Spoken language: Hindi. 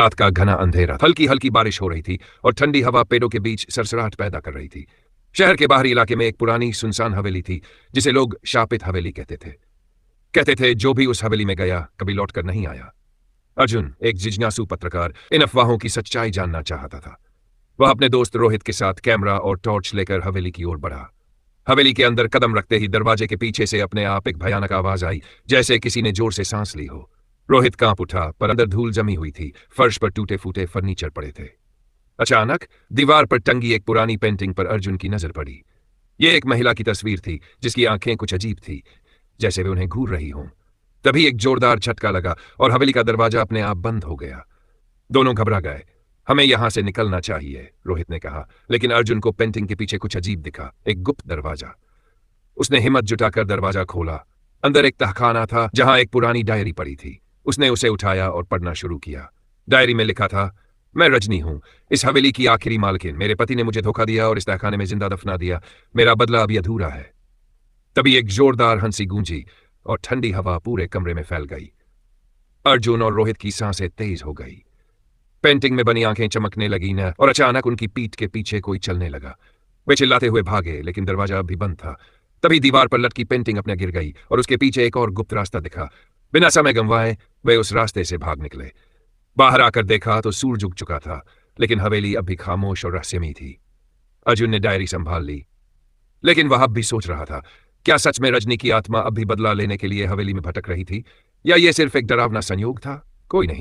रात का घना अंधेरा, हल्की हल्की बारिश हो रही थी और ठंडी हवा पेड़ों के बीच सरसराहट पैदा कर रही थी। शहर के बाहरी इलाके में एक पुरानी सुनसान हवेली थी जिसे लोग शापित हवेली कहते थे जो भी उस हवेली में गया कभी लौटकर नहीं आया। अर्जुन, एक जिज्ञासु पत्रकार, इन अफवाहों की सच्चाई जानना चाहता था। वह अपने दोस्त रोहित के साथ कैमरा और टॉर्च लेकर हवेली की ओर बढ़ा। हवेली के अंदर कदम रखते ही दरवाजे के पीछे से अपने आप एक भयानक आवाज आई, जैसे किसी ने जोर से सांस ली हो। रोहित कांप उठा, पर अंदर धूल जमी हुई थी, फर्श पर टूटे फूटे फर्नीचर पड़े थे। अचानक दीवार पर टंगी एक पुरानी पेंटिंग पर अर्जुन की नजर पड़ी। यह एक महिला की तस्वीर थी जिसकी आंखें कुछ अजीब थी, जैसे वे उन्हें घूर रही हों। तभी एक जोरदार झटका लगा और हवेली का दरवाजा अपने आप बंद हो गया। दोनों घबरा गए। हमें यहां से निकलना चाहिए, रोहित ने कहा, लेकिन अर्जुन को पेंटिंग के पीछे कुछ अजीब दिखा, एक गुप्त दरवाजा। उसने हिम्मत जुटाकर दरवाजा खोला। अंदर एक तहखाना था जहां एक पुरानी डायरी पड़ी थी। उसने उसे उठाया और पढ़ना शुरू किया। डायरी में लिखा था, मैं रजनी हूं, इस हवेली की आखिरी मालकिन। मेरे पति ने मुझे धोखा दिया और इस तहखाने में जिंदा दफना दिया। मेरा बदला अभी अधूरा है। तभी एक जोरदार हंसी गूंजी और ठंडी हवा पूरे कमरे में फैल गई। अर्जुन और रोहित की सांसें तेज हो गई। पेंटिंग में बनी आंखें चमकने लगी न, और अचानक उनकी पीठ के पीछे कोई चलने लगा। वे चिल्लाते हुए भागे, लेकिन दरवाजा अब भी बंद था। तभी दीवार पर लटकी पेंटिंग अपने गिर गई और उसके पीछे एक और गुप्त रास्ता दिखा। बिना समय गंवाए वे उस रास्ते से भाग निकले। बाहर आकर देखा तो सूरज उग चुका था, लेकिन हवेली अब भी खामोश और रहस्यमयी थी। अर्जुन ने डायरी संभाल ली, लेकिन वह अब भी सोच रहा था, क्या सच में रजनी की आत्मा अब भी बदला लेने के लिए हवेली में भटक रही थी, या यह सिर्फ एक डरावना संयोग था? कोई नहीं